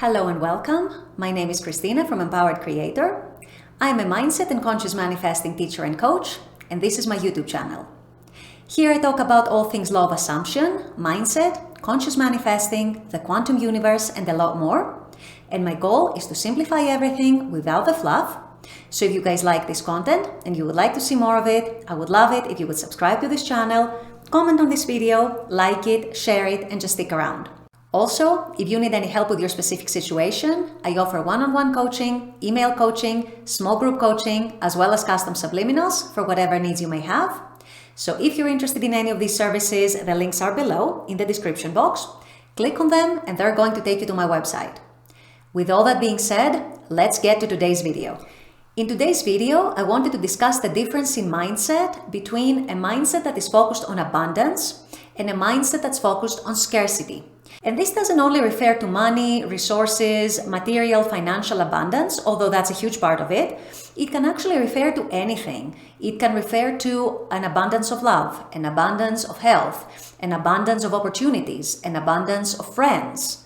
Hello and welcome. My name is Christina from Empowered Creator. I'm a mindset and conscious manifesting teacher and coach, and this is my YouTube channel. Here I talk about all things law of assumption, mindset, conscious manifesting, the quantum universe, and a lot more. And my goal is to simplify everything without the fluff. So if you guys like this content and you would like to see more of it, I would love it if you would subscribe to this channel, comment on this video, like it, share it, and just stick around. Also, if you need any help with your specific situation, I offer one-on-one coaching, email coaching, small group coaching, as well as custom subliminals for whatever needs you may have. So if you're interested in any of these services, the links are below in the description box. Click on them and they're going to take you to my website. With all that being said, let's get to today's video. In today's video, I wanted to discuss the difference in mindset between a mindset that is focused on abundance and a mindset that's focused on scarcity. And this doesn't only refer to money, resources, material, financial abundance, although that's a huge part of it. It can actually refer to anything. It can refer to an abundance of love, an abundance of health, an abundance of opportunities, an abundance of friends.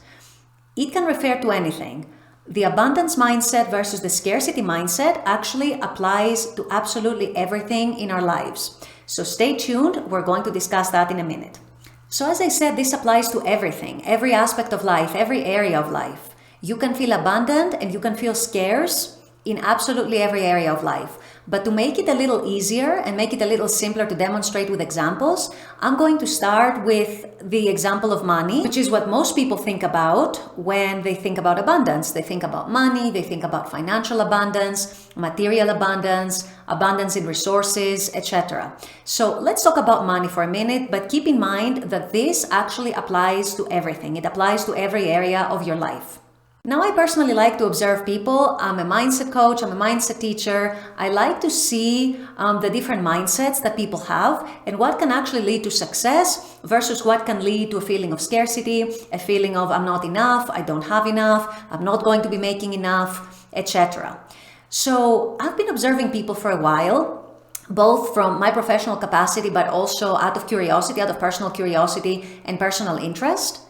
It can refer to anything. The abundance mindset versus the scarcity mindset actually applies to absolutely everything in our lives. So stay tuned, we're going to discuss that in a minute. So as I said, this applies to everything, every aspect of life, every area of life. You can feel abundant and you can feel scarce in absolutely every area of life. But to make it a little easier and make it a little simpler to demonstrate with examples, I'm going to start with the example of money, which is what most people think about when they think about abundance. They think about money, they think about financial abundance, material abundance, abundance in resources, etc. So let's talk about money for a minute, but keep in mind that this actually applies to everything. It applies to every area of your life. Now, I personally like to observe people. I'm a mindset coach, I'm a mindset teacher. I like to see the different mindsets that people have and what can actually lead to success versus what can lead to a feeling of scarcity, a feeling of I'm not enough, I don't have enough, I'm not going to be making enough, etc. So I've been observing people for a while, both from my professional capacity, but also out of curiosity, out of personal curiosity and personal interest.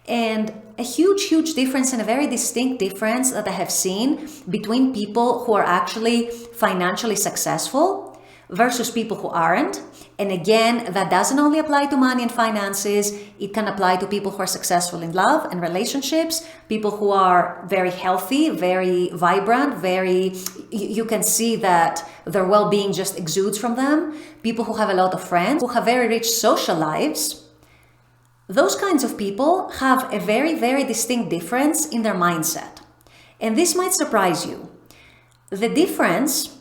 And a huge difference and a very distinct difference that I have seen between people who are actually financially successful versus people who aren't. And again, that doesn't only apply to money and finances. It can apply to people who are successful in love and relationships, people who are very healthy, very vibrant, you can see that their well-being just exudes from them, people who have a lot of friends, who have very rich social lives. Those kinds of people have a very distinct difference in their mindset. And this might surprise you. The difference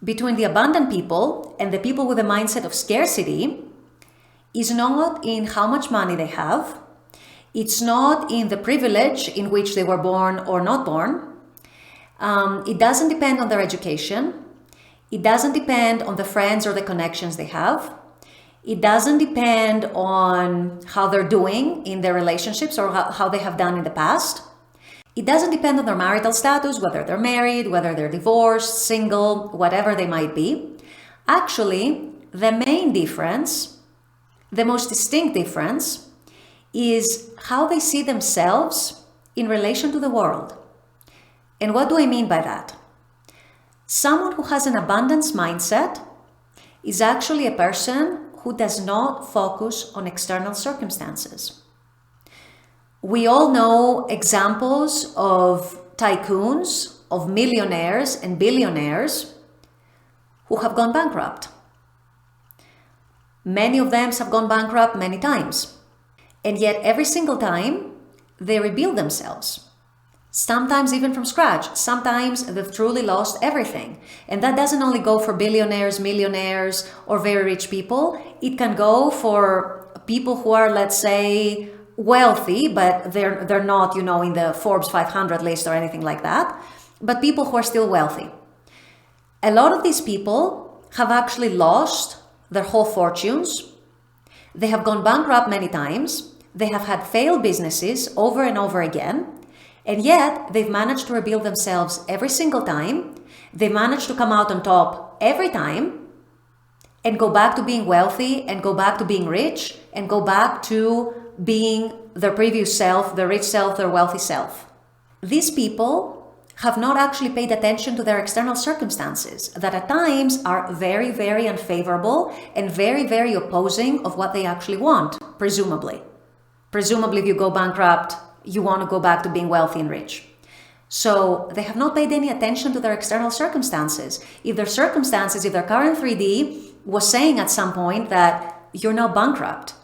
between the abundant people and the people with a mindset of scarcity is not in how much money they have. It's not in the privilege in which they were born or not born. It doesn't depend on their education. It doesn't depend on the friends or the connections they have. It doesn't depend on how they're doing in their relationships or how they have done in the past. It doesn't depend on their marital status, whether they're married, whether they're divorced, single, whatever they might be. Actually, the main difference, the most distinct difference, is how they see themselves in relation to the world. And what do I mean by that? Someone who has an abundance mindset is actually a person who does not focus on external circumstances. We all know examples of tycoons, of millionaires and billionaires who have gone bankrupt. Many of them have gone bankrupt many times. And yet every single time they rebuild themselves. Sometimes even from scratch. Sometimes they've truly lost everything. And that doesn't only go for billionaires, millionaires, or very rich people. It can go for people who are, let's say, wealthy, but they're not, in the Forbes 500 list or anything like that. But people who are still wealthy. A lot of these people have actually lost their whole fortunes. They have gone bankrupt many times. They have had failed businesses over and over again. And yet, they've managed to rebuild themselves every single time. They managed to come out on top every time and go back to being wealthy and go back to being rich and go back to being their previous self, their rich self, their wealthy self. These people have not actually paid attention to their external circumstances that at times are very, very unfavorable and very, very opposing of what they actually want, presumably. Presumably, if you go bankrupt, you want to go back to being wealthy and rich. So they have not paid any attention to their external circumstances. If their current 3D was saying at some point that you're now bankrupt,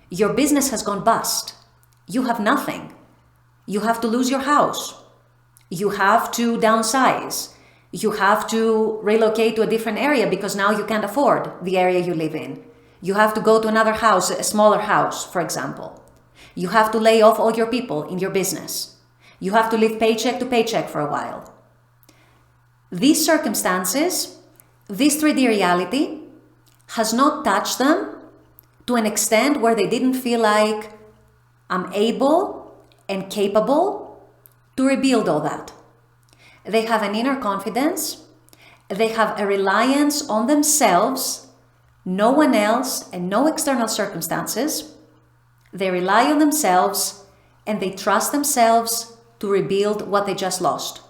your business has gone bust, you have nothing, you have to lose your house, you have to downsize, you have to relocate to a different area because now you can't afford the area you live in, you have to go to another house, a smaller house, for example. You have to lay off all your people in your business. You have to live paycheck to paycheck for a while. These circumstances, this 3D reality has not touched them to an extent where they didn't feel like I'm able and capable to rebuild all that. They have an inner confidence. They have a reliance on themselves, no one else, and no external circumstances. They rely on themselves and they trust themselves to rebuild what they just lost.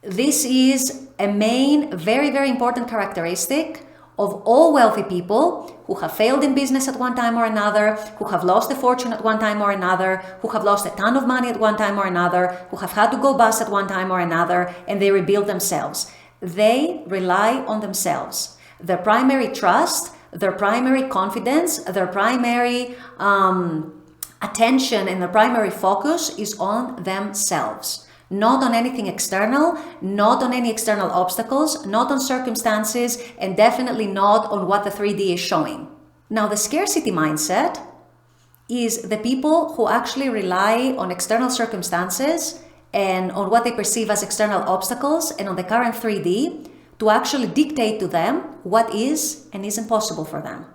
This is a main, very, very important characteristic of all wealthy people who have failed in business at one time or another, who have lost a fortune at one time or another, who have lost a ton of money at one time or another, who have had to go bust at one time or another, and they rebuild themselves. They rely on themselves. Their primary trust, their primary confidence, their primary attention and their primary focus is on themselves. Not on anything external, not on any external obstacles, not on circumstances, and definitely not on what the 3D is showing. Now, the scarcity mindset is the people who actually rely on external circumstances and on what they perceive as external obstacles and on the current 3D to actually dictate to them what is and isn't possible for them.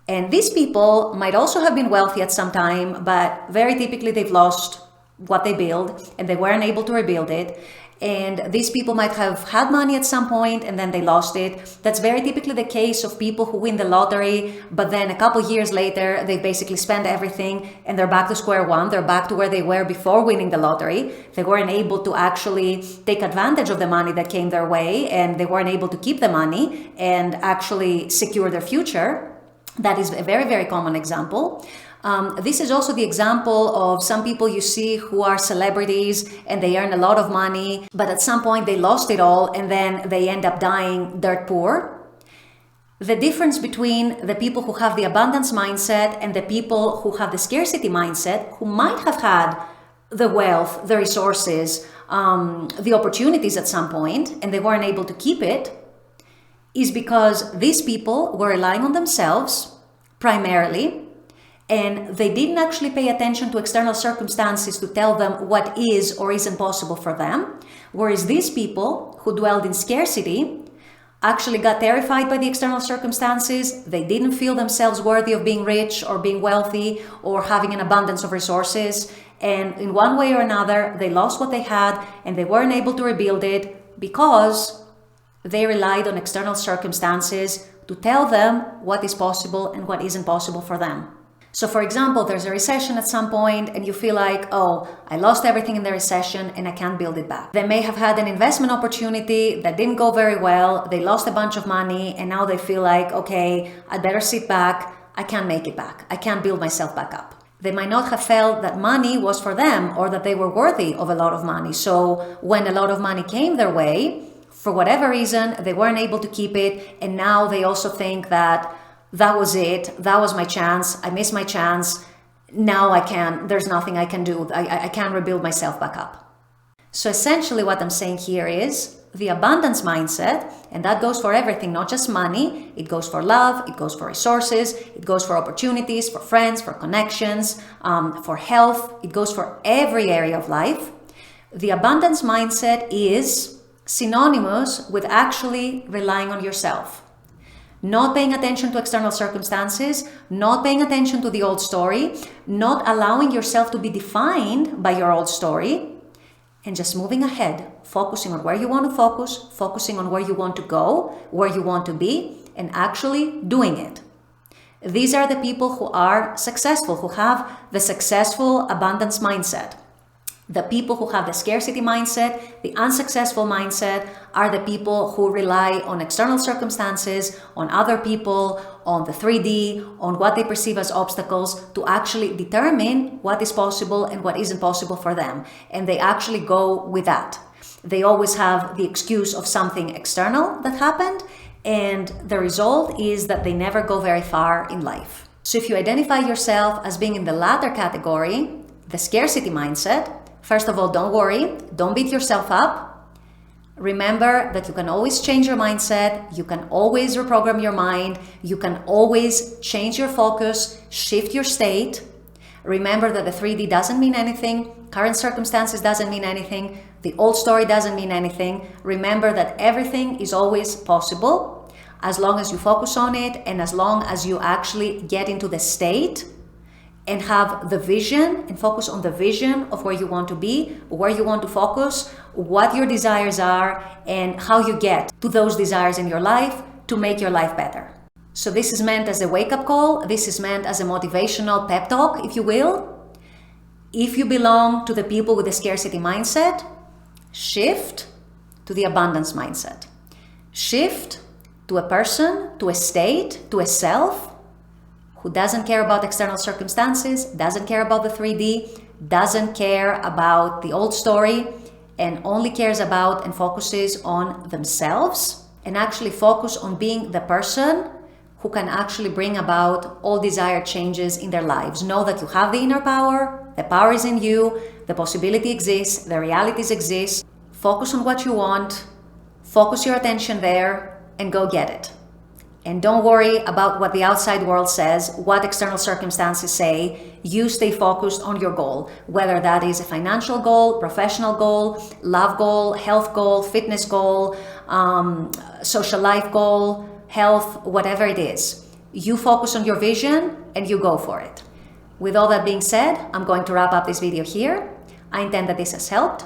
And these people might also have been wealthy at some time, but very typically they've lost what they build and they weren't able to rebuild it. And these people might have had money at some point and then they lost it. That's very typically the case of people who win the lottery, but then a couple years later, they basically spend everything and they're back to square one. They're back to where they were before winning the lottery. They weren't able to actually take advantage of the money that came their way, and they weren't able to keep the money and actually secure their future. That is a very, very common example. This is also the example of some people you see who are celebrities and they earn a lot of money, but at some point they lost it all and then they end up dying dirt poor. The difference between the people who have the abundance mindset and the people who have the scarcity mindset, who might have had the wealth, the resources, the opportunities at some point, and they weren't able to keep it, is because these people were relying on themselves primarily, and they didn't actually pay attention to external circumstances to tell them what is or isn't possible for them. Whereas these people who dwelled in scarcity actually got terrified by the external circumstances. They didn't feel themselves worthy of being rich or being wealthy or having an abundance of resources. And in one way or another, they lost what they had and they weren't able to rebuild it because they relied on external circumstances to tell them what is possible and what isn't possible for them. So for example, there's a recession at some point and you feel like, oh, I lost everything in the recession and I can't build it back. They may have had an investment opportunity that didn't go very well. They lost a bunch of money and now they feel like, okay, I better sit back. I can't make it back. I can't build myself back up. They might not have felt that money was for them or that they were worthy of a lot of money. So when a lot of money came their way, for whatever reason, they weren't able to keep it. And now they also think that that was it. That was my chance. I missed my chance. Now there's nothing I can do. I can't rebuild myself back up. So essentially what I'm saying here is the abundance mindset, and that goes for everything, not just money. It goes for love. It goes for resources. It goes for opportunities, for friends, for connections, for health. It goes for every area of life. The abundance mindset is synonymous with actually relying on yourself. Not paying attention to external circumstances, not paying attention to the old story, not allowing yourself to be defined by your old story, and just moving ahead, focusing on where you want to focus, focusing on where you want to go, where you want to be, and actually doing it. These are the people who are successful, who have the successful abundance mindset. The people who have the scarcity mindset, the unsuccessful mindset, are the people who rely on external circumstances, on other people, on the 3D, on what they perceive as obstacles to actually determine what is possible and what isn't possible for them. And they actually go with that. They always have the excuse of something external that happened, and the result is that they never go very far in life. So if you identify yourself as being in the latter category, the scarcity mindset, first of all, don't worry, don't beat yourself up. Remember that you can always change your mindset, you can always reprogram your mind, you can always change your focus, shift your state. Remember that the 3D doesn't mean anything, current circumstances doesn't mean anything, the old story doesn't mean anything. Remember that everything is always possible as long as you focus on it and as long as you actually get into the state and have the vision and focus on the vision of where you want to be, where you want to focus, what your desires are, and how you get to those desires in your life to make your life better. So this is meant as a wake-up call. This is meant as a motivational pep talk, if you will. If you belong to the people with the scarcity mindset, shift to the abundance mindset. Shift to a person, to a state, to a self who doesn't care about external circumstances, doesn't care about the 3D, doesn't care about the old story, and only cares about and focuses on themselves, and actually focus on being the person who can actually bring about all desired changes in their lives. Know that you have the inner power, the power is in you, the possibility exists, the realities exist. Focus on what you want, focus your attention there, and go get it. And don't worry about what the outside world says, what external circumstances say. You stay focused on your goal, whether that is a financial goal, professional goal, love goal, health goal, fitness goal, social life goal, health, whatever it is. You focus on your vision and you go for it. With all that being said, I'm going to wrap up this video here. I intend that this has helped.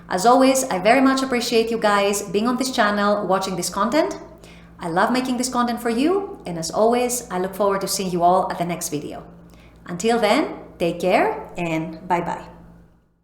As always, I very much appreciate you guys being on this channel, watching this content. I love making this content for you, and as always, I look forward to seeing you all at the next video. Until then, take care and bye-bye.